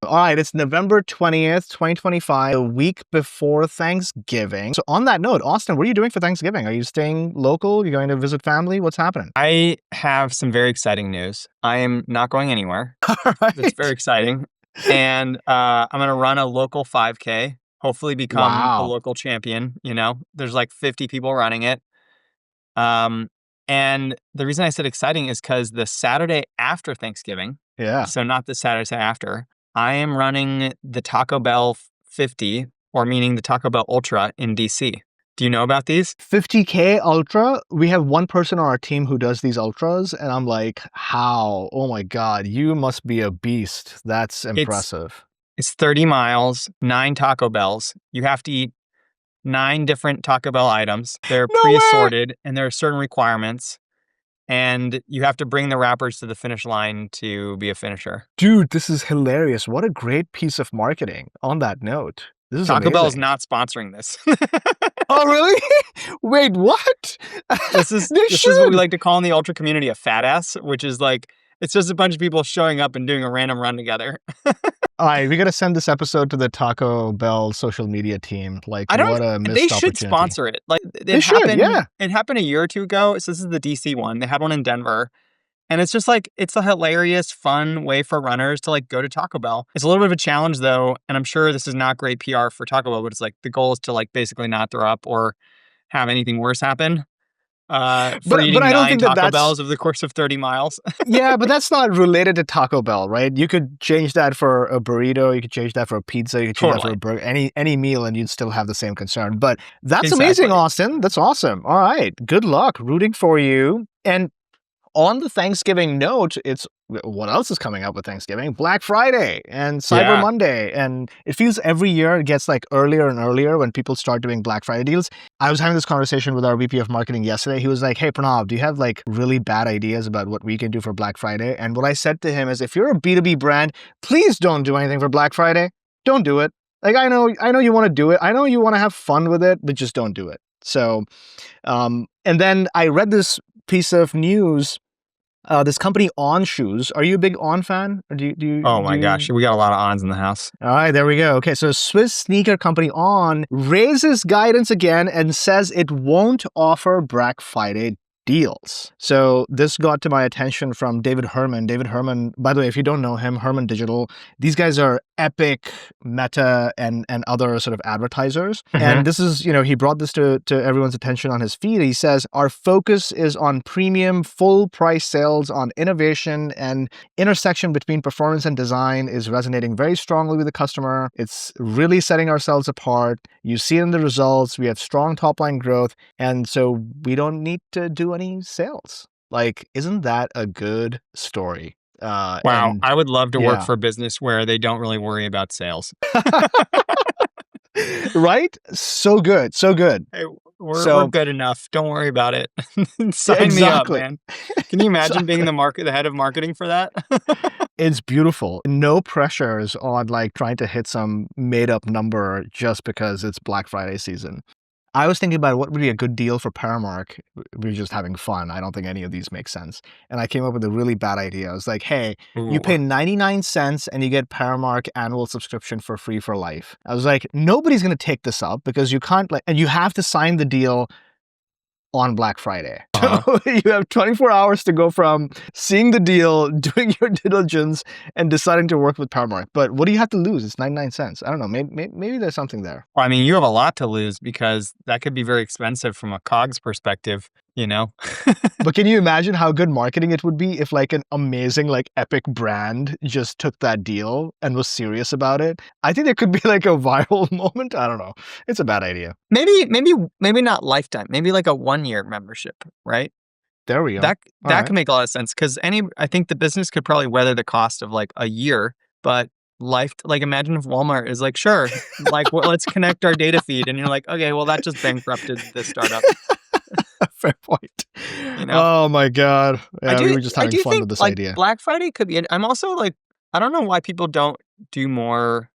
All right, it's November 20th, 2025, a week before Thanksgiving. So on that note, Austin, what are you doing for Thanksgiving? Are you staying local? You going to visit family? What's happening? I have some very exciting news. I am not going anywhere. All right. It's very exciting. And I'm going to run a local 5K, hopefully become a Wow. local champion. There's like 50 people running it. And the reason I said exciting is because the Saturday after Thanksgiving, Yeah. so not the Saturday after, I am running the Taco Bell 50, or meaning the Taco Bell Ultra in DC. Do you know about these? 50K Ultra. We have one person on our team who does these Ultras, and I'm like, how? Oh my God, you must be a beast. That's impressive. It's 30 miles, 9 Taco Bells. You have to eat 9 different Taco Bell items. They're No way! pre-assorted, and there are certain requirements. And you have to bring the wrappers to the finish line to be a finisher. Dude, this is hilarious. What a great piece of marketing on that note. This is Taco Bell is amazing. not sponsoring this. Oh, really? Wait, what? This is what we like to call in the ultra community a fat ass, which is like, it's just a bunch of people showing up and doing a random run together. All right, we got to send this episode to the Taco Bell social media team. Like, what a missed They should opportunity. sponsor it. Like, They should, yeah. It happened a year or two ago. So this is the DC one. They had one in Denver. And it's just like, it's a hilarious, fun way for runners to like go to Taco Bell. It's a little bit of a challenge though. And I'm sure this is not great PR for Taco Bell, but it's like the goal is to like basically not throw up or have anything worse happen. For eating I don't 9 think Taco Bells over the course of 30 miles. Yeah, but that's not related to Taco Bell, right? You could change that for a burrito, you could change that for a pizza, you could change that for a burger, any meal, and you'd still have the same concern. But that's amazing, Austin. That's awesome. All right, good luck. Rooting for you. And on the Thanksgiving note, it's what else is coming up with Thanksgiving? Black Friday and Cyber Monday. And it feels every year it gets like earlier and earlier when people start doing Black Friday deals. I was having this conversation with our VP of marketing yesterday. He was like, hey, Pranav, do you have like really bad ideas about what we can do for Black Friday? And what I said to him is, if you're a B2B brand, please don't do anything for Black Friday. Don't do it. Like, I know you want to do it. I know you want to have fun with it, but just don't do it. So, and then I read this piece of news. This company On Shoes. Are you a big On fan? Or do you? Oh my gosh, we got a lot of Ons in the house. All right, there we go. Okay, so Swiss sneaker company On raises guidance again and says it won't offer Black Friday deals. So this got to my attention from David Herman. David Herman, by the way, if you don't know him, Herman Digital, these guys are Epic, Meta, and other sort of advertisers. Mm-hmm. And this is, he brought this to everyone's attention on his feed. He says, our focus is on premium, full price sales, on innovation, and intersection between performance and design is resonating very strongly with the customer. It's really setting ourselves apart. You see it in the results. We have strong top line growth. And so we don't need to do any sales. Like, isn't that a good story? Wow, I would love to work for a business where they don't really worry about sales. Right? So good. So good. Hey, we're good enough. Don't worry about it. Sign me up, man. Can you imagine being the head of marketing for that? It's beautiful. No pressures on like trying to hit some made up number just because it's Black Friday season. I was thinking about what would be a good deal for Paramark. We were just having fun. I don't think any of these make sense. And I came up with a really bad idea. I was like, hey, you pay 99 cents and you get Paramark annual subscription for free for life. I was like, nobody's going to take this up because you can't and you have to sign the deal on Black Friday. So you have 24 hours to go from seeing the deal, doing your due diligence, and deciding to work with Paramark. But what do you have to lose? It's 99 cents. I don't know. Maybe there's something there. Well, I mean, you have a lot to lose because that could be very expensive from a COGS perspective, But can you imagine how good marketing it would be if like an amazing, like epic brand just took that deal and was serious about it? I think there could be like a viral moment. I don't know. It's a bad idea. Maybe not lifetime. Maybe like a 1-year membership, right? There we go. That can make a lot of sense because I think the business could probably weather the cost of like a year, but like imagine if Walmart is like, sure, like let's connect our data feed, and you're like, okay, well that just bankrupted this startup. Fair point. Oh my God. Yeah, we were just having fun think, with this like, idea. Black Friday could be, I'm also like, I don't know why people don't do more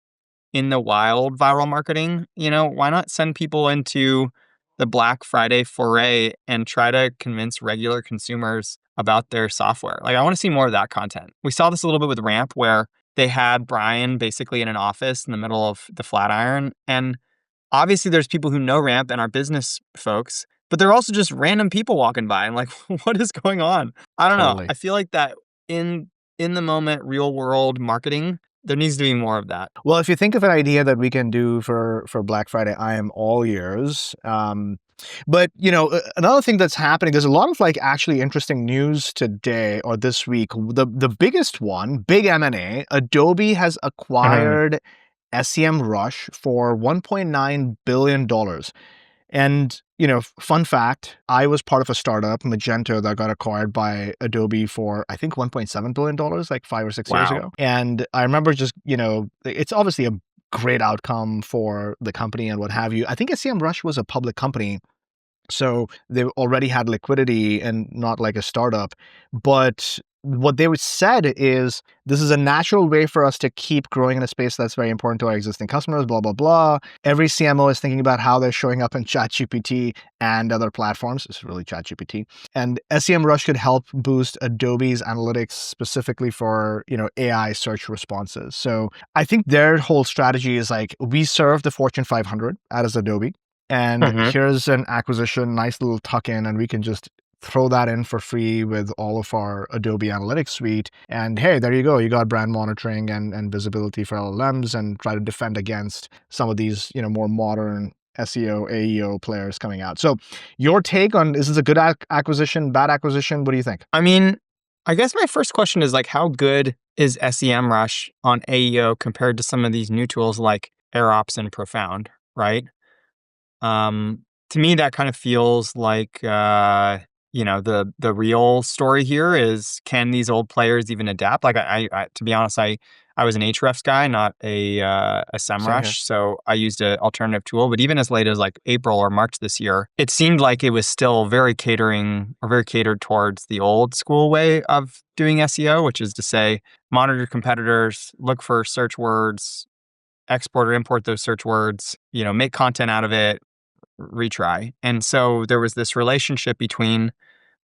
in the wild viral marketing. Why not send people into the Black Friday foray and try to convince regular consumers about their software? Like, I want to see more of that content. We saw this a little bit with Ramp where they had Brian basically in an office in the middle of the Flatiron. And obviously there's people who know Ramp and are business folks, but they're also just random people walking by. I'm like, what is going on? I don't know. Totally. I feel like that in the moment, real world marketing, there needs to be more of that. Well, if you think of an idea that we can do for Black Friday, I am all ears. But another thing that's happening, there's a lot of like actually interesting news today or this week. The biggest one, big M&A, Adobe has acquired Semrush for $1.9 billion. And, fun fact, I was part of a startup, Magento, that got acquired by Adobe for, I think, $1.7 billion, like 5 or 6 years Wow. ago. And I remember just, it's obviously a great outcome for the company and what have you. I think Semrush was a public company, so they already had liquidity and not like a startup. But what they said is this is a natural way for us to keep growing in a space that's very important to our existing customers, blah, blah, blah. Every CMO is thinking about how they're showing up in ChatGPT and other platforms. It's really ChatGPT. And Semrush could help boost Adobe's analytics specifically for, AI search responses. So I think their whole strategy is like, we serve the Fortune 500 as Adobe. And here's an acquisition, nice little tuck in, and we can just throw that in for free with all of our Adobe Analytics suite. And hey, there you go. You got brand monitoring and visibility for LLMs, and try to defend against some of these, more modern SEO, AEO players coming out. So your take on, is this a good acquisition, bad acquisition? What do you think? I mean, I guess my first question is like, how good is Semrush on AEO compared to some of these new tools like AirOps and Profound, right? To me, that kind of feels like, the real story here is, can these old players even adapt? Like, I to be honest, I was an Ahrefs guy, not a Semrush, so I used an alternative tool. But even as late as like April or March this year, it seemed like it was still very catered towards the old school way of doing SEO, which is to say, monitor competitors, look for search words, export or import those search words, make content out of it, retry. And so there was this relationship between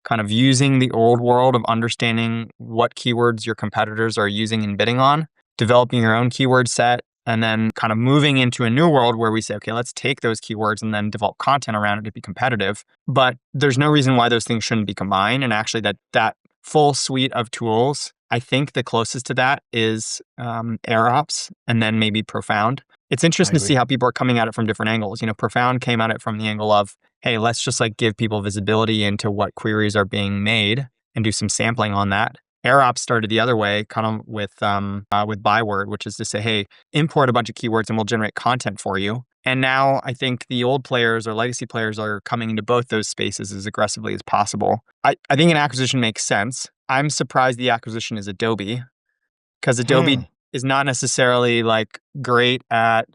kind of using the old world of understanding what keywords your competitors are using and bidding on, developing your own keyword set, and then kind of moving into a new world where we say, okay, let's take those keywords and then develop content around it to be competitive. But there's no reason why those things shouldn't be combined. And actually that full suite of tools, I think the closest to that is AirOps and then maybe Profound. It's interesting to see how people are coming at it from different angles. Profound came at it from the angle of, hey, let's just like give people visibility into what queries are being made and do some sampling on that. AirOps started the other way, kind of with Byword, which is to say, hey, import a bunch of keywords and we'll generate content for you. And now I think the old players or legacy players are coming into both those spaces as aggressively as possible. I think an acquisition makes sense. I'm surprised the acquisition is Adobe, because Adobe is not necessarily like great at,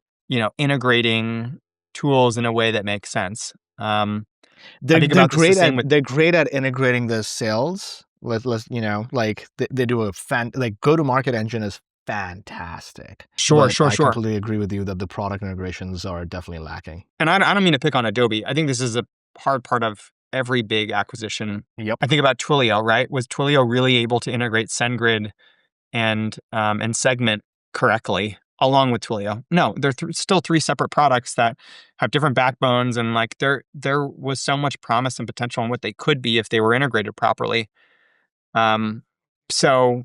integrating tools in a way that makes sense. They're great at integrating the sales. Let's like they do like go-to-market engine is fantastic. Sure. I completely agree with you that the product integrations are definitely lacking. And I don't mean to pick on Adobe. I think this is a hard part of every big acquisition. Yep. I think about Twilio, right? Was Twilio really able to integrate SendGrid and Segment correctly along with Twilio? No, they're still three separate products that have different backbones, and like there was so much promise and potential in what they could be if they were integrated properly. So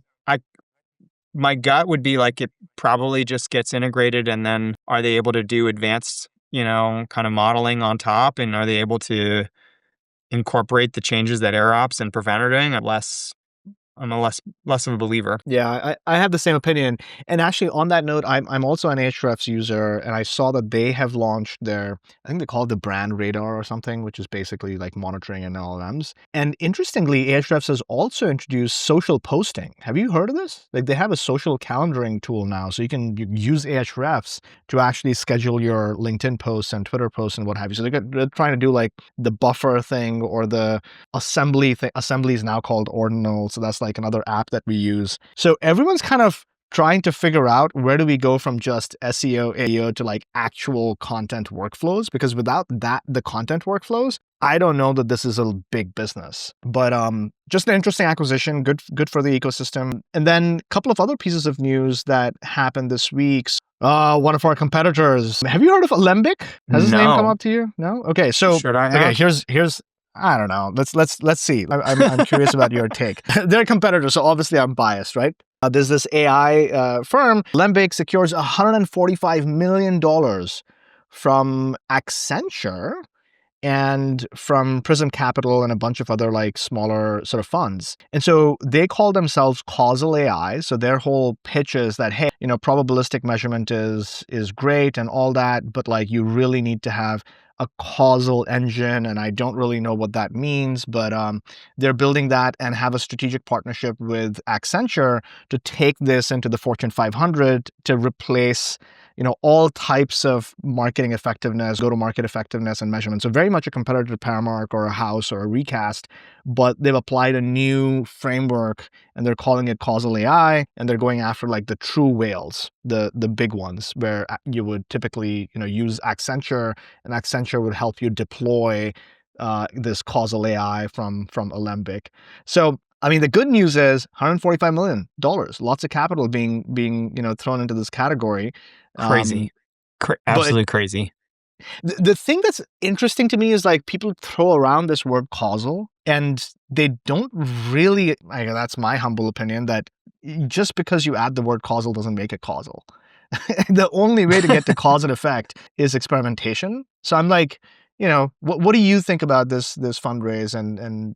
my gut would be like it probably just gets integrated, and then are they able to do advanced, kind of modeling on top, and are they able to incorporate the changes that AirOps and Profound are doing? I'm a less of a believer. Yeah, I have the same opinion. And actually, on that note, I'm also an Ahrefs user, and I saw that they have launched their, I think they call it the Brand Radar or something, which is basically like monitoring and LLMs. And interestingly, Ahrefs has also introduced social posting. Have you heard of this? Like they have a social calendaring tool now, so you can use Ahrefs to actually schedule your LinkedIn posts and Twitter posts and what have you. So they're trying to do like the buffer thing or the assembly thing. Assembly is now called Ordinal, so that's like another app that we use. So everyone's kind of trying to figure out where do we go from just SEO, AEO to like actual content workflows, because without that, the content workflows, I don't know that this is a big business, but just an interesting acquisition. Good for the ecosystem. And then a couple of other pieces of news that happened this week. One of our competitors. Have you heard of Alembic? Has his name come No. up to you? No. Okay. So Should I have? here's. I don't know. Let's see. I'm curious about your take. They're competitors, so obviously I'm biased, right? There's this AI firm. Alembic secures $145 million from Accenture and from Prism Capital and a bunch of other like smaller sort of funds. And so they call themselves Causal AI. So their whole pitch is that, hey, probabilistic measurement is great and all that, but like you really need to have a causal engine. And I don't really know what that means, but they're building that and have a strategic partnership with Accenture to take this into the Fortune 500 to replace all types of marketing effectiveness, go-to-market effectiveness and measurement. So very much a competitor to Paramark or a House or a Recast, but they've applied a new framework and they're calling it Causal AI, and they're going after like the true whales, the big ones, where you would typically use Accenture, and Accenture would help you deploy this Causal AI from Alembic. So I mean, the good news is $145 million, lots of capital being thrown into this category. Crazy. Absolutely crazy. The thing that's interesting to me is like people throw around this word causal and they don't really, that's my humble opinion, that just because you add the word causal doesn't make it causal. The only way to get to cause and effect is experimentation. So I'm like, what do you think about this fundraise, and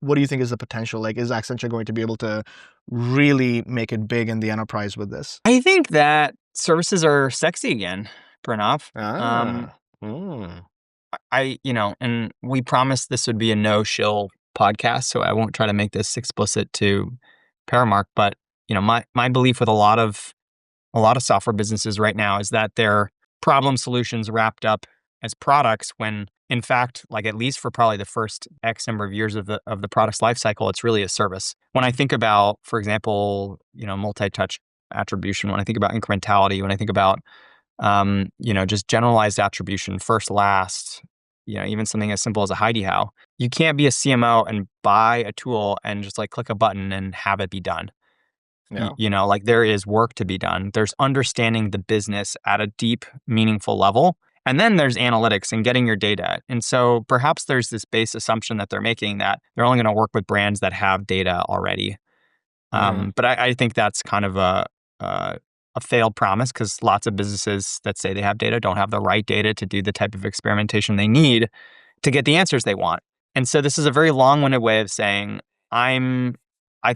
what do you think is the potential? Like, is Accenture going to be able to really make it big in the enterprise with this? I think that services are sexy again, Pranav. And we promised this would be a no shill podcast, so I won't try to make this explicit to Paramark. But my belief with a lot of software businesses right now is that they're problem solutions wrapped up as products, when in fact, like at least for probably the first X number of years of the product's life cycle, it's really a service. When I think about, for example, multi-touch attribution, when I think about incrementality, when I think about just generalized attribution, first, last, even something as simple as a Heidi How, you can't be a CMO and buy a tool and just like click a button and have it be done. Yeah. Like there is work to be done. There's understanding the business at a deep, meaningful level. And then there's analytics and getting your data. And so perhaps there's this base assumption that they're making that they're only going to work with brands that have data already. But I think that's kind of a failed promise, because lots of businesses that say they have data don't have the right data to do the type of experimentation they need to get the answers they want. And so this is a very long-winded way of saying I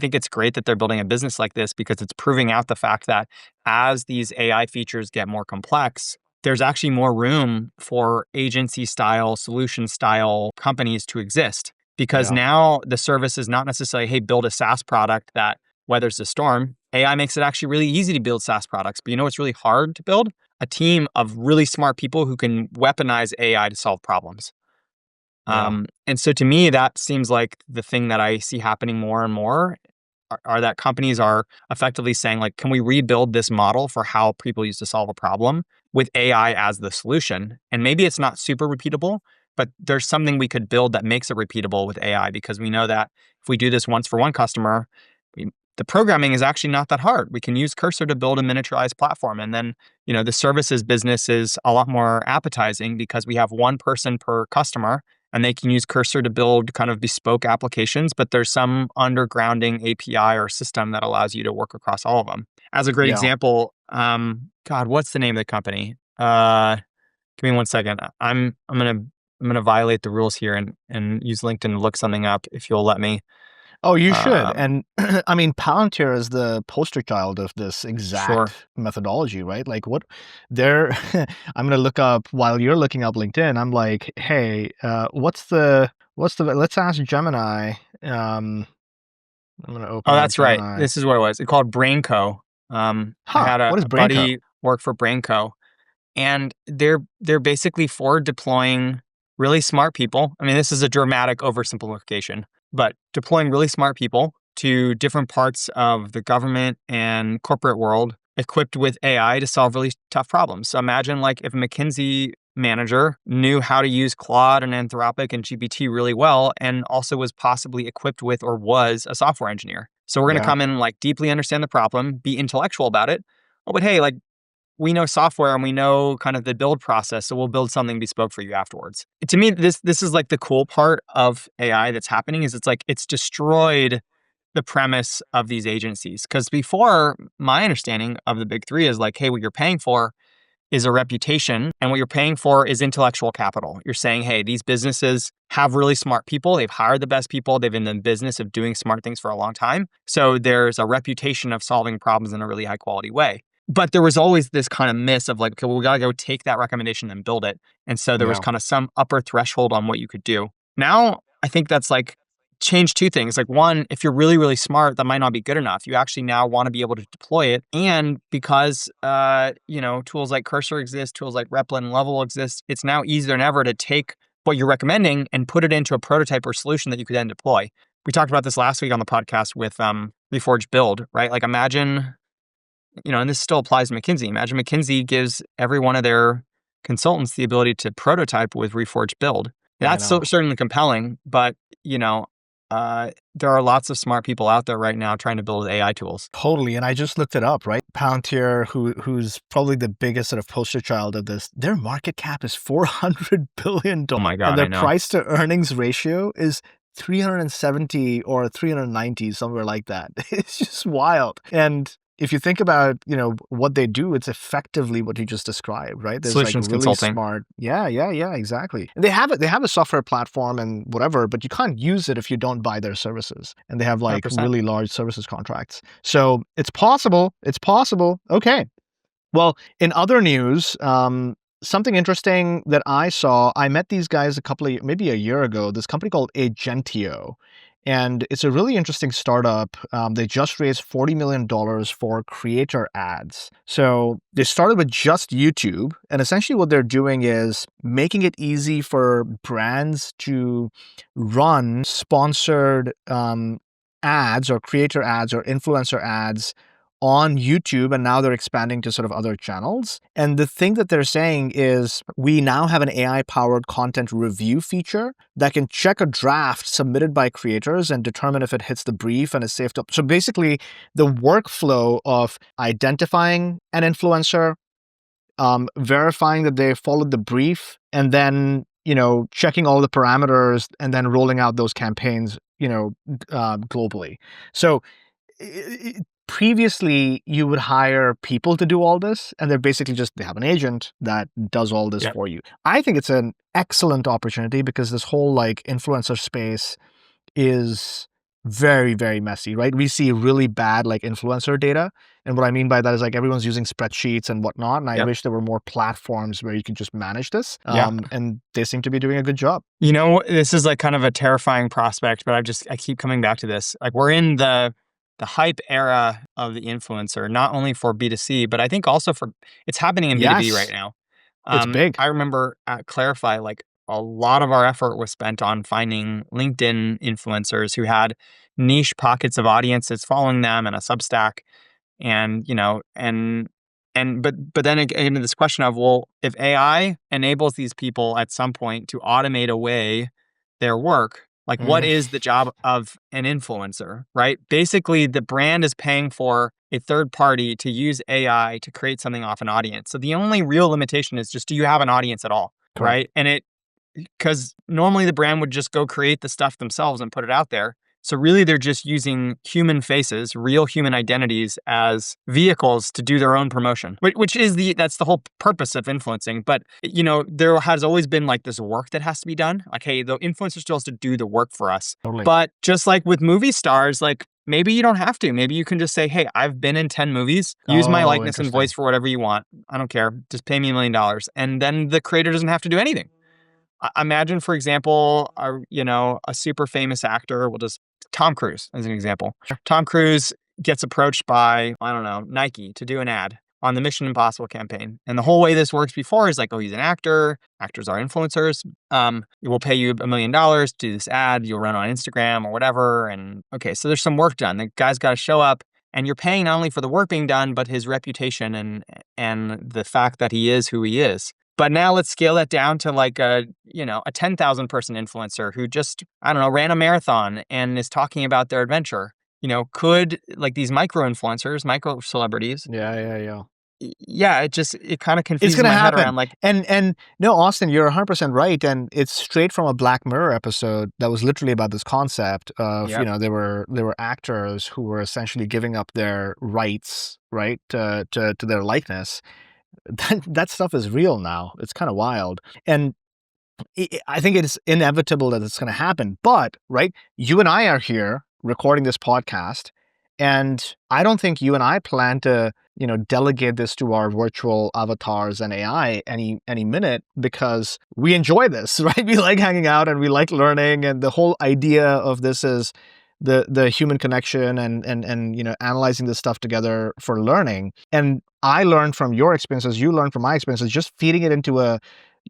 think it's great that they're building a business like this, because it's proving out the fact that as these AI features get more complex, there's actually more room for agency-style, solution-style companies to exist. Because now the service is not necessarily, hey, build a SaaS product that weathers the storm. AI makes it actually really easy to build SaaS products. But it's really hard to build? A team of really smart people who can weaponize AI to solve problems. And so to me, that seems like the thing that I see happening more and more are that companies are effectively saying, like, can we rebuild this model for how people used to solve a problem with AI as the solution? And maybe it's not super repeatable, but there's something we could build that makes it repeatable with AI, because we know that if we do this once for one customer, the programming is actually not that hard. We can use Cursor to build a miniaturized platform. And then, the services business is a lot more appetizing because we have one person per customer, and they can use Cursor to build kind of bespoke applications, but there's some undergrounding API or system that allows you to work across all of them. As a great example, God, what's the name of the company? Give me 1 second. I'm gonna violate the rules here and use LinkedIn to look something up, if you'll let me. Oh, you should. And I mean, Palantir is the poster child of this exact methodology, right? Like I'm going to look up while you're looking up LinkedIn. I'm like, hey, let's ask Gemini. I'm going to open. Oh, that's Gemini. Right. This is what it was. It's called Brainco. I had a buddy work for Brainco, and they're basically for deploying really smart people. I mean, this is a dramatic oversimplification, but deploying really smart people to different parts of the government and corporate world equipped with AI to solve really tough problems. So imagine like if McKinsey manager knew how to use Claude and Anthropic and GPT really well, and also was possibly equipped with or was a software engineer. So we're going to come in and like deeply understand the problem, be intellectual about it. Oh, but hey, like we know software and we know kind of the build process, so we'll build something bespoke for you afterwards. To me, this is like the cool part of AI that's happening is it's like it's destroyed the premise of these agencies. Because before, my understanding of the big three is like, hey, what you're paying for is a reputation, and what you're paying for is intellectual capital. You're saying, hey, these businesses have really smart people. They've hired the best people. They've been in the business of doing smart things for a long time. So there's a reputation of solving problems in a really high quality way. But there was always this kind of miss of like, okay, well, we got to go take that recommendation and build it. And so there was kind of some upper threshold on what you could do. Now, I think that's like change two things. Like one, if you're really, really smart, that might not be good enough. You actually now want to be able to deploy it. And because, tools like Cursor exist, tools like Replit and Level exist, it's now easier than ever to take what you're recommending and put it into a prototype or solution that you could then deploy. We talked about this last week on the podcast with Reforge Build, right? Like imagine, and this still applies to McKinsey. Imagine McKinsey gives every one of their consultants the ability to prototype with Reforge Build. That's certainly compelling, but, there are lots of smart people out there right now trying to build AI tools. Totally. And I just looked it up, right? Palantir, who's probably the biggest sort of poster child of this, their market cap is $400 billion. Oh my God, and their price to earnings ratio is 370 or 390, somewhere like that. It's just wild. And if you think about, what they do, it's effectively what you just described, right? There's solutions really consulting. Smart. Yeah, exactly. And they have a software platform and whatever, but you can't use it if you don't buy their services. And they have like 100%. Really large services contracts. So it's possible. Okay. Well, in other news, something interesting that I saw, I met these guys maybe a year ago, this company called Aentio. And it's a really interesting startup. They just raised $40 million for creator ads. So they started with just YouTube. And essentially what they're doing is making it easy for brands to run sponsored ads or creator ads or influencer ads on YouTube, and now they're expanding to sort of other channels. And the thing that they're saying is we now have an AI-powered content review feature that can check a draft submitted by creators and determine if it hits the brief and is safe to... So basically, the workflow of identifying an influencer, verifying that they followed the brief, and then, checking all the parameters and then rolling out those campaigns, globally. So previously, you would hire people to do all this, and they're basically they have an agent that does all this for you. I think it's an excellent opportunity because this whole like influencer space is very, very messy, right? We see really bad like influencer data. And what I mean by that is like everyone's using spreadsheets and whatnot. And I wish there were more platforms where you could just manage this. And they seem to be doing a good job. This is like kind of a terrifying prospect, but I keep coming back to this. Like we're in the hype era of the influencer, not only for B2C, but I think also it's happening in B2B right now. It's big. I remember at Clarify, like a lot of our effort was spent on finding LinkedIn influencers who had niche pockets of audiences following them and a Substack. And, but then again, this question of, well, if AI enables these people at some point to automate away their work, like, what is the job of an influencer, right? Basically, the brand is paying for a third party to use AI to create something off an audience. So the only real limitation is just, do you have an audience at all, right? And because normally the brand would just go create the stuff themselves and put it out there. So really, they're just using human faces, real human identities as vehicles to do their own promotion, which is that's the whole purpose of influencing. But, there has always been like this work that has to be done. Like, hey, the influencer still has to do the work for us. Totally. But just like with movie stars, like maybe you don't have to. Maybe you can just say, hey, I've been in 10 movies. Use my likeness and voice for whatever you want. I don't care. Just pay me $1 million. And then the creator doesn't have to do anything. Imagine, for example, a super famous actor, Tom Cruise as an example. Tom Cruise gets approached by, I don't know, Nike to do an ad on the Mission Impossible campaign. And the whole way this works before is like, oh, he's an actor. Actors are influencers. We'll pay you $1 million to do this ad. You'll run on Instagram or whatever. And okay, so there's some work done. The guy's got to show up. And you're paying not only for the work being done, but his reputation and the fact that he is who he is. But now let's scale that down to like a 10,000 person influencer who just, I don't know, ran a marathon and is talking about their adventure. Could like these micro influencers, micro celebrities, Yeah. yeah, it kind of It's confuses gonna my head happen. around like, And no, Austin, you're 100% right, and it's straight from a Black Mirror episode that was literally about this concept of, yep, there were actors who were essentially giving up their rights, right, to their likeness. That stuff is real now. It's kind of wild. And I think it's inevitable that it's going to happen. But, right, you and I are here recording this podcast, and I don't think you and I plan to, delegate this to our virtual avatars and AI any minute, because we enjoy this, right? We like hanging out and we like learning, and the whole idea of this is the human connection and analyzing this stuff together for learning. And I learned from your experiences, you learned from my experiences, just feeding it into a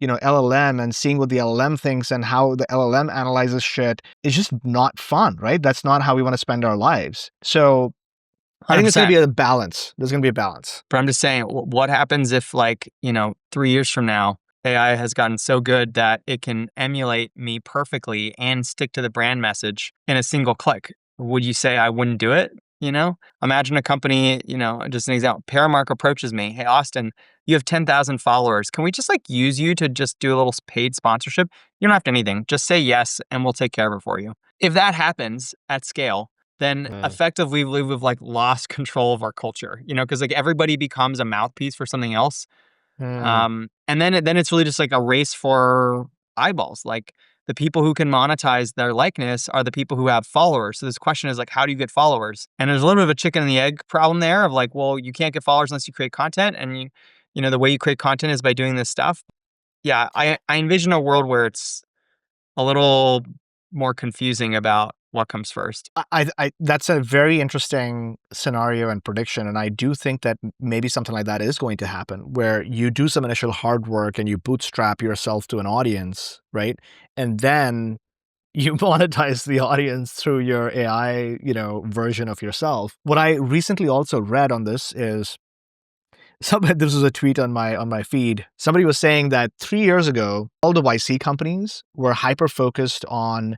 LLM and seeing what the LLM thinks and how the LLM analyzes shit is just not fun, right? That's not how we want to spend our lives. So I think there's going to be a balance. There's going to be a balance. But I'm just saying, what happens if 3 years from now, AI has gotten so good that it can emulate me perfectly and stick to the brand message in a single click? Would you say I wouldn't do it? Imagine a company, just an example, Paramark approaches me. Hey, Austin, you have 10,000 followers. Can we just use you to just do a little paid sponsorship? You don't have to anything. Just say yes and we'll take care of it for you. If that happens at scale, then effectively we've lost control of our culture, because everybody becomes a mouthpiece for something else. And then it's really just a race for eyeballs. Like the people who can monetize their likeness are the people who have followers. So this question is how do you get followers? And there's a little bit of a chicken and the egg problem there of well, you can't get followers unless you create content. And the way you create content is by doing this stuff. Yeah, I envision a world where it's a little more confusing about what comes first. I that's a very interesting scenario and prediction, and I do think that maybe something like that is going to happen, where you do some initial hard work and you bootstrap yourself to an audience, right? And then you monetize the audience through your AI, version of yourself. What I recently also read on this is this was a tweet on my feed. Somebody was saying that 3 years ago, all the YC companies were hyper focused on,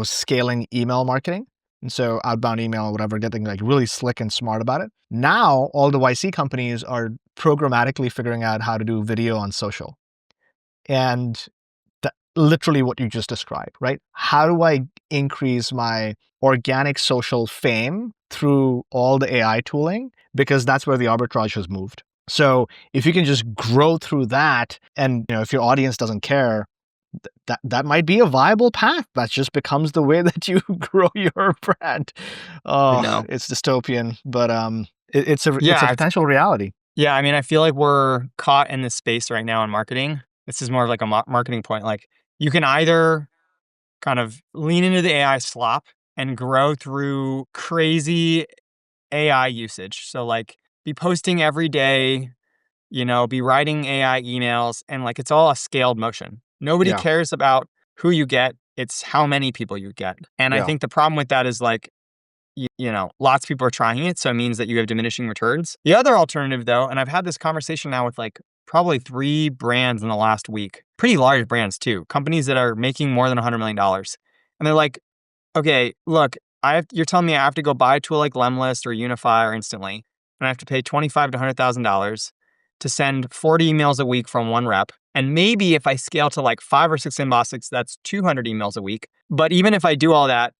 scaling email marketing. And so outbound email or whatever, getting really slick and smart about it. Now, all the YC companies are programmatically figuring out how to do video on social. And literally what you just described, right? How do I increase my organic social fame through all the AI tooling? Because that's where the arbitrage has moved. So if you can just grow through that, and if your audience doesn't care, that might be a viable path. That just becomes the way that you grow your brand. Oh, it's dystopian, but it's a potential reality. Yeah, I mean, I feel like we're caught in this space right now in marketing. This is more of a marketing point. You can either kind of lean into the AI slop and grow through crazy AI usage. So be posting every day, be writing AI emails, and it's all a scaled motion. Nobody cares about who you get. It's how many people you get. And I think the problem with that is lots of people are trying it. So it means that you have diminishing returns. The other alternative though, and I've had this conversation now with probably 3 brands in the last week, pretty large brands too, companies that are making more than $100 million. And they're like, okay, look, you're telling me I have to go buy a tool like Lemlist or Unify or Instantly, and I have to pay $25,000 to $100,000 to send 40 emails a week from one rep. And maybe if I scale to 5 or 6 inboxes, that's 200 emails a week. But even if I do all that,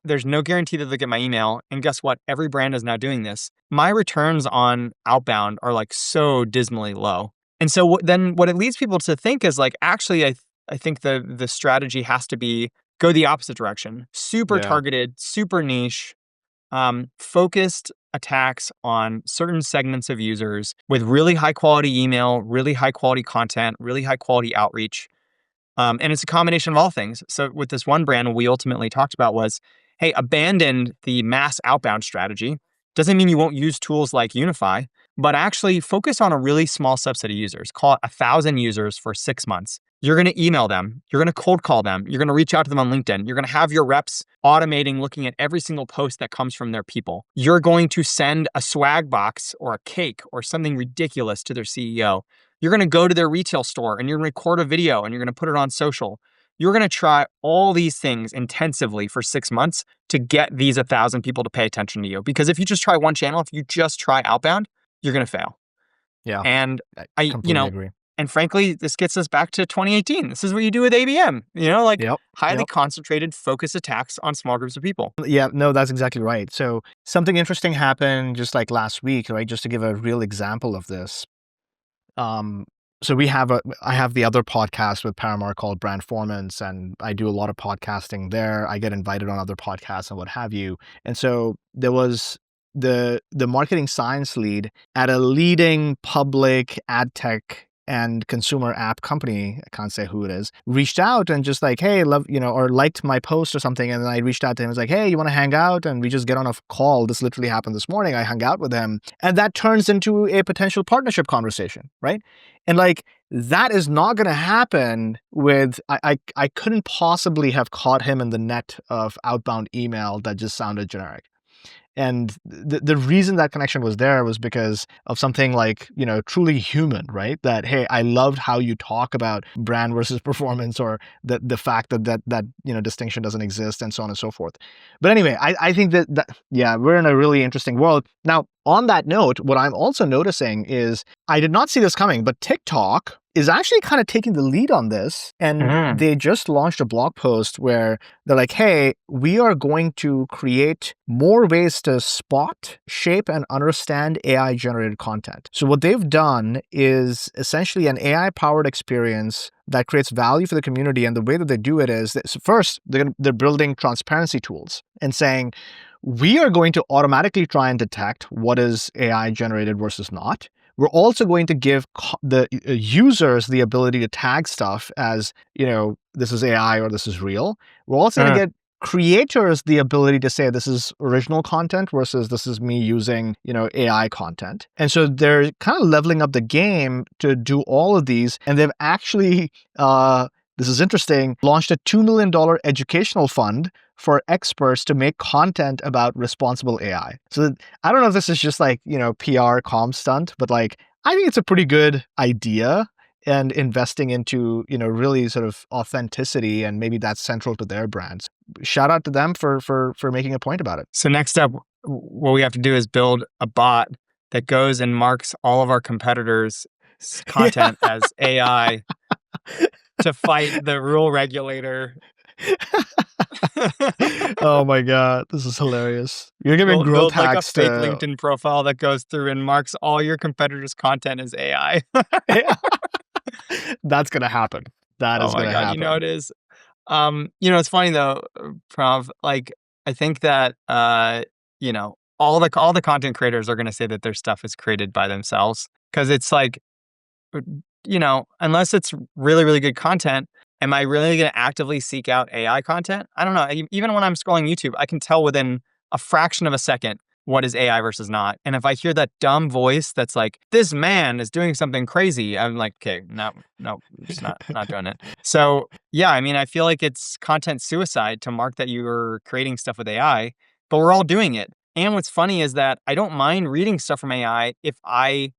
there's no guarantee that they'll get my email. And guess what? Every brand is now doing this. My returns on outbound are so dismally low. And so what it leads people to think is actually, I think the strategy has to be go the opposite direction. Super targeted, super niche, focused attacks on certain segments of users with really high quality email, really high quality content, really high quality outreach. And it's a combination of all things. So with this one brand, what we ultimately talked about was, hey, abandon the mass outbound strategy. Doesn't mean you won't use tools like Unify, but actually focus on a really small subset of users. Call it 1,000 users for 6 months. You're going to email them. You're going to cold call them. You're going to reach out to them on LinkedIn. You're going to have your reps automating, looking at every single post that comes from their people. You're going to send a swag box or a cake or something ridiculous to their CEO. You're going to go to their retail store and you're going to record a video and you're going to put it on social. You're going to try all these things intensively for 6 months to get these 1,000 people to pay attention to you. Because if you just try one channel, if you just try outbound, you're going to fail. Yeah. And I completely agree. And frankly, this gets us back to 2018. This is what you do with ABM, highly concentrated focus attacks on small groups of people. Yeah, no, that's exactly right. So something interesting happened just like last week, right? Just to give a real example of this. So I have the other podcast with Paramore called Brandformance, and I do a lot of podcasting there. I get invited on other podcasts and what have you. And so there was the marketing science lead at a leading public ad tech and consumer app company, I can't say who it is, reached out and just like, hey, or liked my post or something. And then I reached out to him. I was like, hey, you want to hang out? And we just get on a call. This literally happened this morning. I hung out with him. And that turns into a potential partnership conversation, right? And like, that is not going to happen with, I couldn't possibly have caught him in the net of outbound email that just sounded generic. And the reason that connection was there was because of something like, truly human, right? That, hey, I loved how you talk about brand versus performance, or the fact that distinction doesn't exist, and so on and so forth. But anyway, I think that we're in a really interesting world. Now, on that note, what I'm also noticing is, I did not see this coming, but TikTok is actually kind of taking the lead on this. And they just launched a blog post where they're like, hey, we are going to create more ways to spot, shape, and understand AI-generated content. So what they've done is essentially an AI-powered experience that creates value for the community. And the way that they do it is, first, they're building transparency tools and saying, we are going to automatically try and detect what is AI-generated versus not. We're also going to give the users the ability to tag stuff as, this is AI or this is real. We're also going to get creators the ability to say this is original content versus this is me using, AI content. And so they're kind of leveling up the game to do all of these. And they've actually, this is interesting, launched a $2 million educational fund for experts to make content about responsible AI. So I don't know if this is just like, PR comm stunt, but like, I think it's a pretty good idea, and investing into, really sort of authenticity, and maybe that's central to their brands. Shout out to them for making a point about it. So next up, what we have to do is build a bot that goes and marks all of our competitors' content as AI to fight the rule regulator. Oh my God, this is hilarious. You're giving growth hacks like a fake LinkedIn profile that goes through and marks all your competitors' content as AI. That's gonna happen. That is gonna happen. It is. It's funny though, Pranav. Like, I think that all the content creators are gonna say that their stuff is created by themselves, because it's like, unless it's really, really good content, am I really going to actively seek out AI content? I don't know. Even when I'm scrolling YouTube, I can tell within a fraction of a second what is AI versus not. And if I hear that dumb voice that's like, this man is doing something crazy, I'm like, okay, no, just not doing it. So yeah, I feel like it's content suicide to mark that you're creating stuff with AI, but we're all doing it. And what's funny is that I don't mind reading stuff from AI if I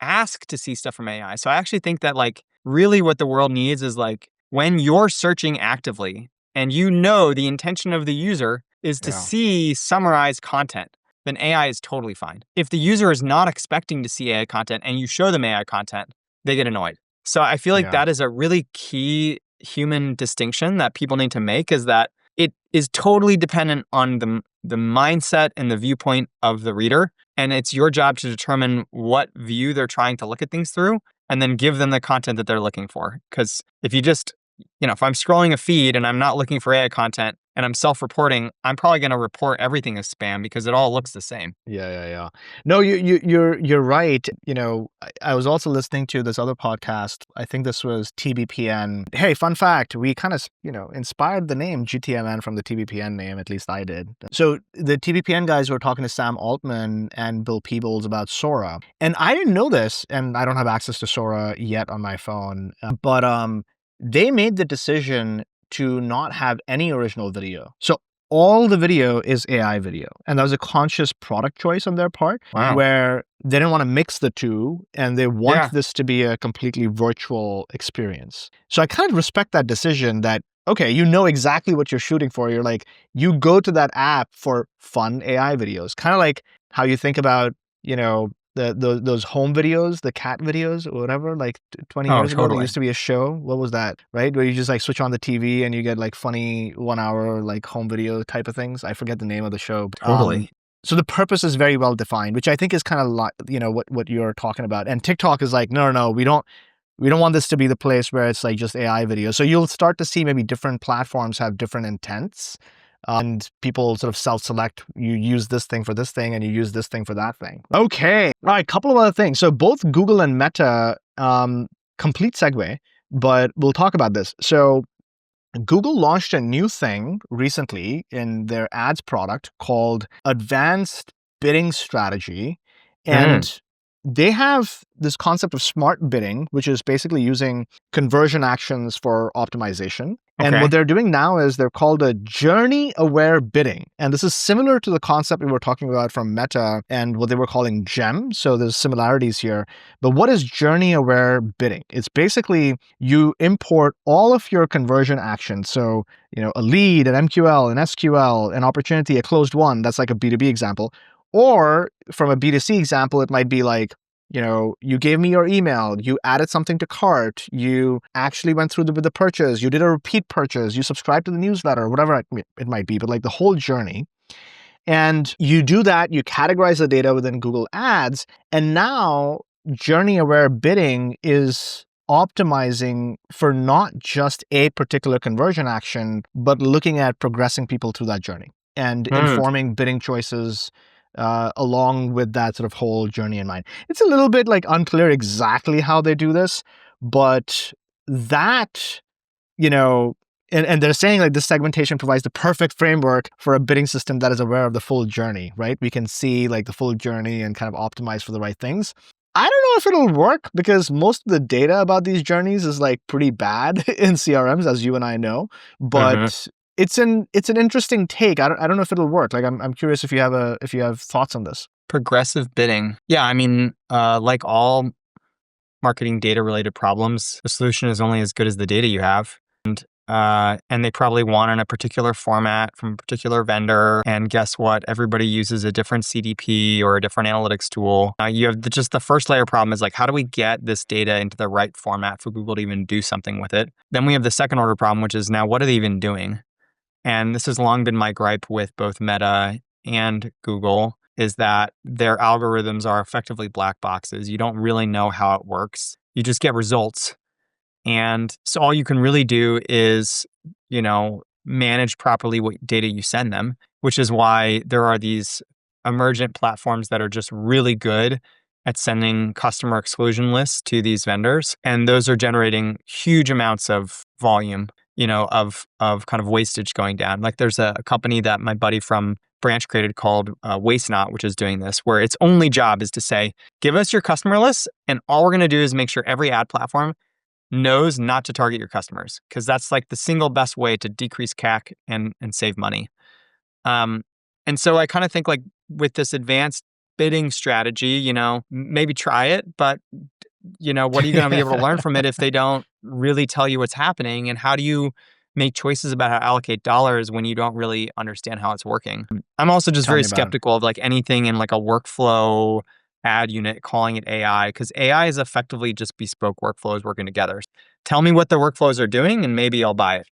ask to see stuff from AI. So I actually think that like really what the world needs is like, when you're searching actively and the intention of the user is to see summarized content, then AI is totally fine. If the user is not expecting to see AI content and you show them AI content, they get annoyed. So I feel like that is a really key human distinction that people need to make, is that it is totally dependent on the mindset and the viewpoint of the reader. And it's your job to determine what view they're trying to look at things through, and then give them the content that they're looking for. Because if you just, if I'm scrolling a feed and I'm not looking for AI content and I'm self-reporting, I'm probably going to report everything as spam because it all looks the same. Yeah. No, you're right. I was also listening to this other podcast. I think this was TBPN. Hey, fun fact, we kind of, inspired the name GTMN from the TBPN name, at least I did. So the TBPN guys were talking to Sam Altman and Bill Peebles about Sora. And I didn't know this, and I don't have access to Sora yet on my phone, but they made the decision to not have any original video. So all the video is AI video. And that was a conscious product choice on their part, where they didn't want to mix the two and they want this to be a completely virtual experience. So I kind of respect that decision that, okay, you know exactly what you're shooting for. You're like, you go to that app for fun AI videos, kind of like how you think about, those home videos, the cat videos or whatever, like 20 years ago, there used to be a show. What was that? Right? Where you just like switch on the TV and you get like funny 1 hour, like home video type of things. I forget the name of the show. So the purpose is very well defined, which I think is kind of like, what you're talking about. And TikTok is like, no, we don't want this to be the place where it's like just AI video. So you'll start to see maybe different platforms have different intents. And people sort of self-select, you use this thing for this thing and you use this thing for that thing. Okay. All right, couple of other things. So both Google and Meta, complete segue, but we'll talk about this. So Google launched a new thing recently in their ads product called Advanced Bidding Strategy. And they have this concept of smart bidding, which is basically using conversion actions for optimization. And what they're doing now is they're called a journey-aware bidding. And this is similar to the concept we were talking about from Meta and what they were calling GEM. So there's similarities here. But what is journey-aware bidding? It's basically you import all of your conversion actions. So, a lead, an MQL, an SQL, an opportunity, a closed one. That's like a B2B example. Or from a B2C example, it might be like, you gave me your email, you added something to cart, you actually went through with the purchase, you did a repeat purchase, you subscribed to the newsletter, whatever it might be, but like the whole journey. And you do that, you categorize the data within Google Ads, and now journey-aware bidding is optimizing for not just a particular conversion action, but looking at progressing people through that journey and informing bidding choices along with that sort of whole journey in mind. It's a little bit like unclear exactly how they do this, but that, and they're saying like this segmentation provides the perfect framework for a bidding system that is aware of the full journey, right? We can see like the full journey and kind of optimize for the right things. I don't know if it'll work because most of the data about these journeys is like pretty bad in CRMs, as you and I know, but it's an interesting take. I don't know if it'll work. Like I'm curious if you have thoughts on this. Progressive bidding. Yeah, I mean, like all marketing data related problems, the solution is only as good as the data you have. And they probably want in a particular format from a particular vendor. And guess what? Everybody uses a different CDP or a different analytics tool. You have just the first layer problem is like, how do we get this data into the right format for Google to even do something with it? Then we have the second order problem, which is now what are they even doing? And this has long been my gripe with both Meta and Google, is that their algorithms are effectively black boxes. You don't really know how it works. You just get results. And so all you can really do is, manage properly what data you send them, which is why there are these emergent platforms that are just really good at sending customer exclusion lists to these vendors. And those are generating huge amounts of volume, of kind of wastage going down. Like there's a company that my buddy from Branch created called Waste Not, which is doing this, where its only job is to say, give us your customer lists, and all we're going to do is make sure every ad platform knows not to target your customers, because that's like the single best way to decrease CAC and save money. And so I kind of think like with this advanced bidding strategy, maybe try it, but what are you going to be able to learn from it if they don't really tell you what's happening? And how do you make choices about how to allocate dollars when you don't really understand how it's working? I'm also just very skeptical of like anything in like a workflow ad unit calling it AI, because AI is effectively just bespoke workflows working together. Tell me what the workflows are doing and maybe I'll buy it.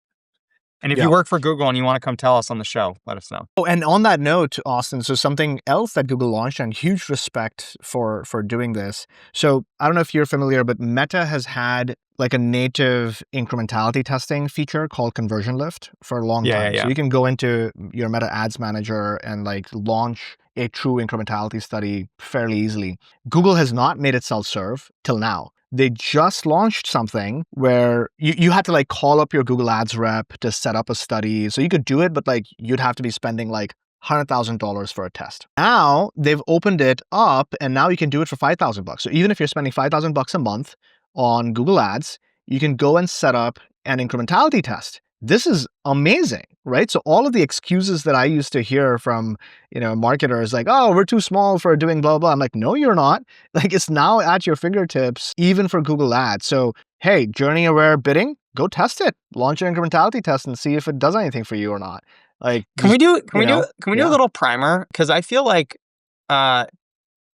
And if you work for Google and you want to come tell us on the show, let us know. Oh, and on that note, Austin, so something else that Google launched, and huge respect for doing this. So I don't know if you're familiar, but Meta has had like a native incrementality testing feature called Conversion Lift for a long time. So you can go into your Meta Ads Manager and like launch a true incrementality study fairly easily. Google has not made it self-serve till now. They just launched something where you had to like call up your Google Ads rep to set up a study. So you could do it, but like you'd have to be spending like $100,000 for a test. Now they've opened it up and now you can do it for $5,000. So even if you're spending $5,000 a month on Google Ads, you can go and set up an incrementality test. this is amazing, right? So all of the excuses that I used to hear from, marketers like, oh, we're too small for doing blah, blah. I'm like, no, you're not. Like, it's now at your fingertips, even for Google Ads. So, hey, journey aware bidding, go test it. Launch an incrementality test and see if it does anything for you or not. Like, can we do a yeah. little primer? Because I feel like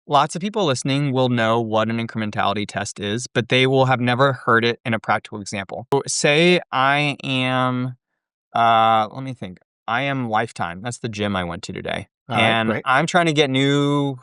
lots of people listening will know what an incrementality test is, but they will have never heard it in a practical example. So say I am, let me think. I am Lifetime. That's the gym I went to today. All right, And great. I'm trying to get new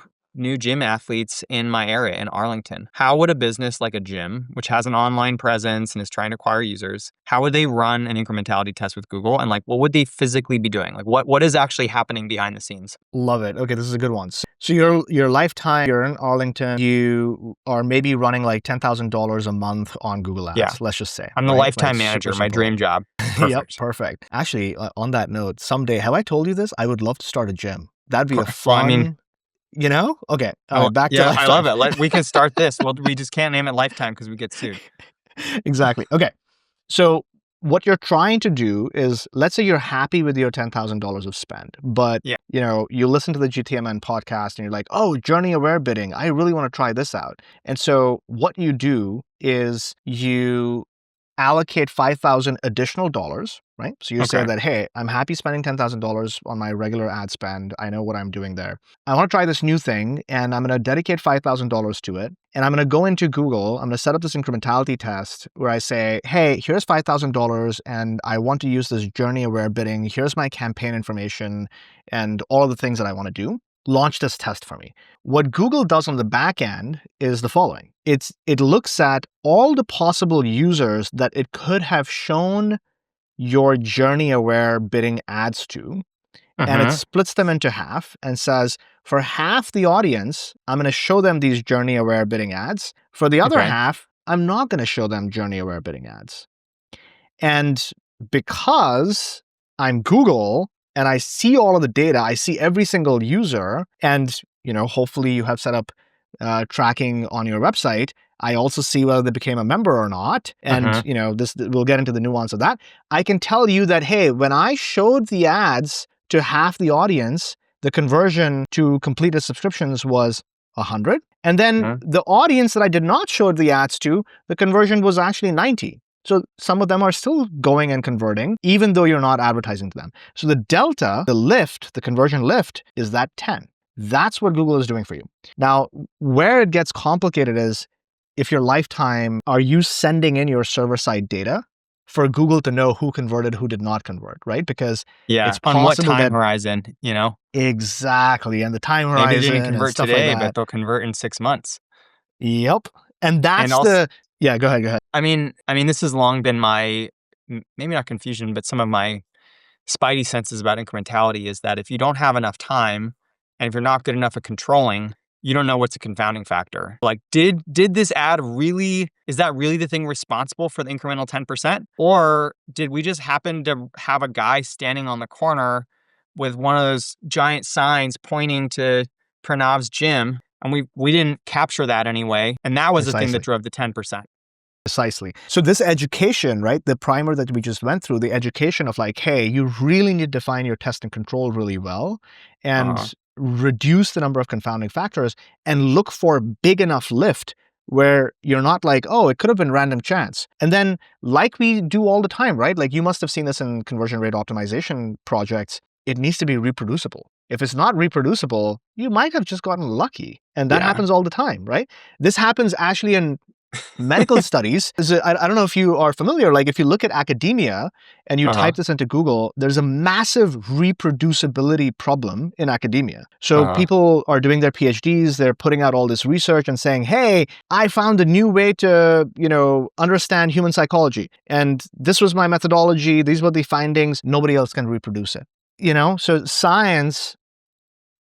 gym athletes in my area in Arlington. How would a business like a gym, which has an online presence and is trying to acquire users, how would they run an incrementality test with Google? And like, what would they physically be doing? Like, what is actually happening behind the scenes? Love it. Okay, this is a good one. So your Lifetime, you're in Arlington, you are maybe running like $10,000 a month on Google Ads, Yeah. let's just say. I'm the right? Lifetime Like, manager, super my simple. dream job. Perfect. Yep, perfect. Actually, on that note, someday, have I told you this? I would love to start a gym. That'd be a fun, Well, I mean, Okay, all right, back to Lifetime. I love it. We can start this. Well, we just can't name it Lifetime because we get sued. Exactly. Okay. So what you're trying to do is, let's say you're happy with your $10,000 of spend, but Yeah. you listen to the GTMN podcast and you're like, oh, journey aware bidding, I really want to try this out. And so what you do is you allocate $5,000 additional dollars, right? So you say Okay. that, hey, I'm happy spending $10,000 on my regular ad spend. I know what I'm doing there. I want to try this new thing, and I'm going to dedicate $5,000 to it. And I'm going to go into Google. I'm going to set up this incrementality test where I say, hey, here's $5,000, and I want to use this journey-aware bidding. Here's my campaign information and all of the things that I want to do. Launch this test for me. What Google does on the back end is the following. It looks at all the possible users that it could have shown your journey-aware bidding ads to, and it splits them into half and says, for half the audience, I'm going to show them these journey-aware bidding ads. For the other half, I'm not going to show them journey-aware bidding ads. And because I'm Google and I see all of the data, I see every single user, and hopefully you have set up tracking on your website. I also see whether they became a member or not. And we'll get into the nuance of that. I can tell you that, hey, when I showed the ads to half the audience, the conversion to completed subscriptions was 100. And then the audience that I did not show the ads to, the conversion was actually 90. So some of them are still going and converting, even though you're not advertising to them. So the delta, the lift, the conversion lift is that 10. That's what Google is doing for you. Now, where it gets complicated is, if your Lifetime, are you sending in your server-side data for Google to know who converted, who did not convert, right? Because it's possible on what time horizon, Exactly, and the time horizon. Maybe they didn't convert today, like but they'll convert in 6 months. Yep, and that's yeah. Go ahead. I mean, this has long been my, maybe not confusion, but some of my spidey senses about incrementality is that if you don't have enough time, and if you're not good enough at controlling, you don't know what's a confounding factor. Like, did this ad really, is that really the thing responsible for the incremental 10%? Or did we just happen to have a guy standing on the corner with one of those giant signs pointing to Pranav's gym, and we didn't capture that anyway, and that was the thing that drove the 10%? Precisely. So this education, right, the primer that we just went through, the education of like, hey, you really need to define your test and control really well, and reduce the number of confounding factors, and look for big enough lift where you're not like, oh, it could have been random chance. And then, like we do all the time, right? Like, you must have seen this in conversion rate optimization projects. It needs to be reproducible. If it's not reproducible, you might have just gotten lucky. And that happens all the time, right? This happens actually in medical studies. I don't know if you are familiar, like if you look at academia and you type this into Google, there's a massive reproducibility problem in academia. So people are doing their PhDs, they're putting out all this research and saying, hey, I found a new way to, understand human psychology. And this was my methodology. These were the findings. Nobody else can reproduce it. So science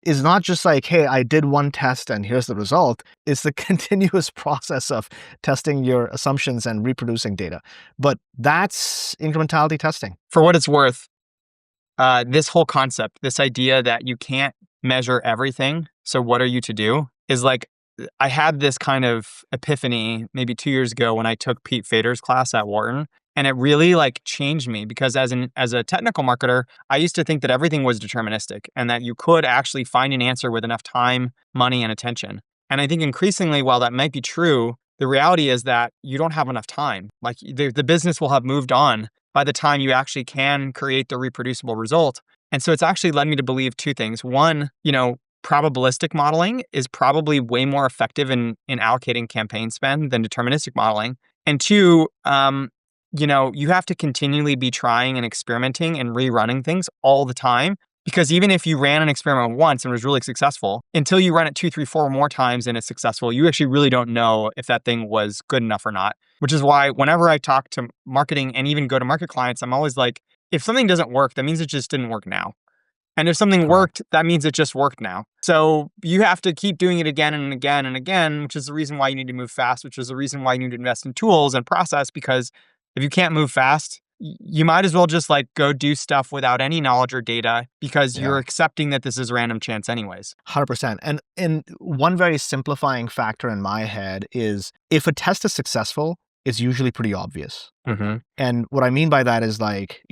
is not just like, hey, I did one test and here's the result. It's the continuous process of testing your assumptions and reproducing data. But that's incrementality testing. For what it's worth, this whole concept, this idea that you can't measure everything, so what are you to do, is like, I had this kind of epiphany maybe 2 years ago when I took Pete Fader's class at Wharton. And it really like changed me because as a technical marketer, I used to think that everything was deterministic and that you could actually find an answer with enough time, money, and attention. And I think increasingly, while that might be true, the reality is that you don't have enough time. Like the business will have moved on by the time you actually can create the reproducible result. And so it's actually led me to believe two things. One, probabilistic modeling is probably way more effective in allocating campaign spend than deterministic modeling. And two, you have to continually be trying and experimenting and rerunning things all the time. Because even if you ran an experiment once and was really successful, until you run it 2, 3, 4 more times and it's successful, you actually really don't know if that thing was good enough or not. Which is why whenever I talk to marketing and even go-to-market clients, I'm always like, if something doesn't work, that means it just didn't work now. And if something worked, that means it just worked now. So you have to keep doing it again and again and again, which is the reason why you need to move fast, which is the reason why you need to invest in tools and process, because if you can't move fast, you might as well just like go do stuff without any knowledge or data because you're accepting that this is random chance anyways. 100%. And one very simplifying factor in my head is if a test is successful, it's usually pretty obvious. Mm-hmm. And what I mean by that is like,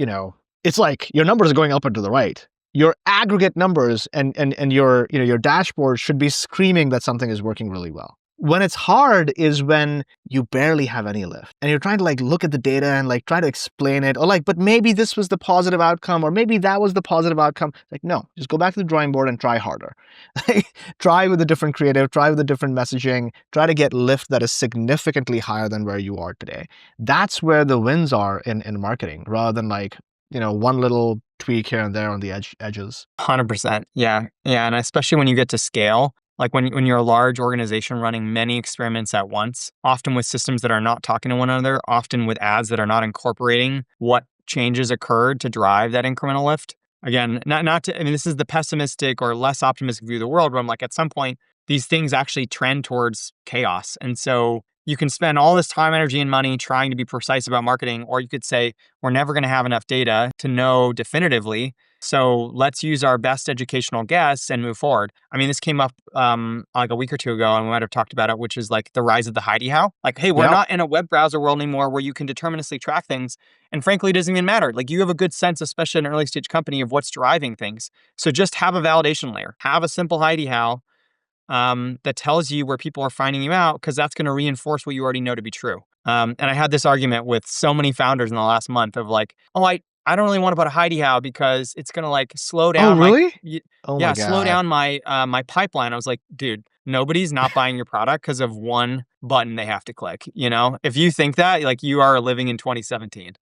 it's like your numbers are going up and to the right. Your aggregate numbers and your dashboard should be screaming that something is working really well. When it's hard is when you barely have any lift and you're trying to like look at the data and like try to explain it or like, but maybe this was the positive outcome or maybe that was the positive outcome. Like, no, just go back to the drawing board and try harder. Try with a different creative, try with a different messaging, try to get lift that is significantly higher than where you are today. That's where the wins are in marketing rather than like, one little tweak here and there on the edges. 100%. Yeah. Yeah. And especially when you get to scale, like when you're a large organization running many experiments at once, often with systems that are not talking to one another, often with ads that are not incorporating what changes occurred to drive that incremental lift. Again, this is the pessimistic or less optimistic view of the world where I'm like, at some point, these things actually trend towards chaos. And so you can spend all this time, energy, and money trying to be precise about marketing, or you could say, we're never going to have enough data to know definitively. So let's use our best educational guess and move forward. I mean, this came up like a week or two ago, and we might have talked about it, which is like the rise of the hidey how. Like, hey, we're not in a web browser world anymore where you can deterministically track things. And frankly, it doesn't even matter. Like, you have a good sense, especially in an early stage company, of what's driving things. So just have a validation layer. Have a simple hidey how that tells you where people are finding you out, because that's going to reinforce what you already know to be true. And I had this argument with so many founders in the last month of like, oh, I don't really want to put a hidey how because it's going to like slow down. Oh, really? Slow down my my pipeline. I was like, dude, nobody's not buying your product because of one button they have to click. If you think that, like, you are living in 2017.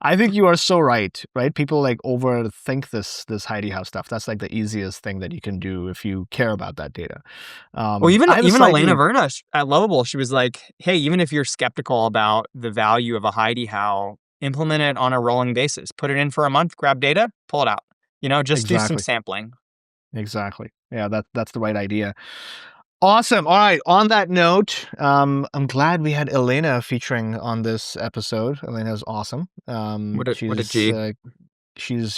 I think you are so right? People like overthink this hidey how stuff. That's like the easiest thing that you can do if you care about that data. Well, even Elena Verna at Lovable, she was like, hey, even if you're skeptical about the value of a hidey how, implement it on a rolling basis. Put it in for a month, grab data, pull it out. Just do some sampling. Exactly. Yeah, that's the right idea. Awesome. All right. On that note, I'm glad we had Elena featuring on this episode. Elena is awesome. What a G. She's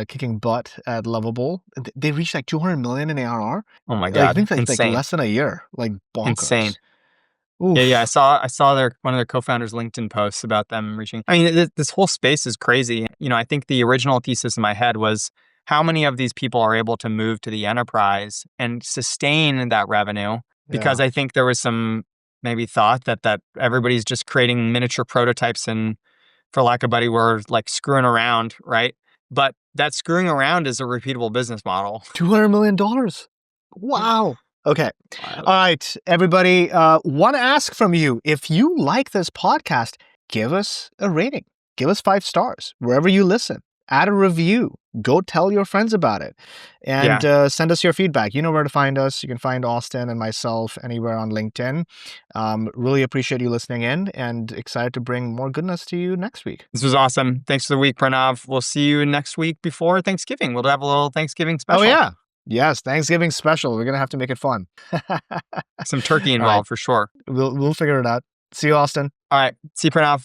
kicking butt at Lovable. They reached like 200 million in ARR. Oh my god! I think like insane. Less than a year. Like bonkers. Insane. Oof. Yeah. I saw one of their co-founders' LinkedIn posts about them reaching. I mean, this whole space is crazy. I think the original thesis in my head was, how many of these people are able to move to the enterprise and sustain that revenue? Because I think there was some maybe thought that everybody's just creating miniature prototypes and, for lack of a better word, like screwing around, right? But that screwing around is a repeatable business model. $200 million. Wow. Okay. All right, everybody. Want to ask from you, if you like this podcast, give us a rating. Give us 5 stars wherever you listen. Add a review. Go tell your friends about it. And send us your feedback. You know where to find us. You can find Austin and myself anywhere on LinkedIn. Really appreciate you listening in and excited to bring more goodness to you next week. This was awesome. Thanks for the week, Pranav. We'll see you next week before Thanksgiving. We'll have a little Thanksgiving special. Oh, yeah. Yes, Thanksgiving special. We're going to have to make it fun. Some turkey involved for sure. We'll figure it out. See you, Austin. All right. See you, Pranav.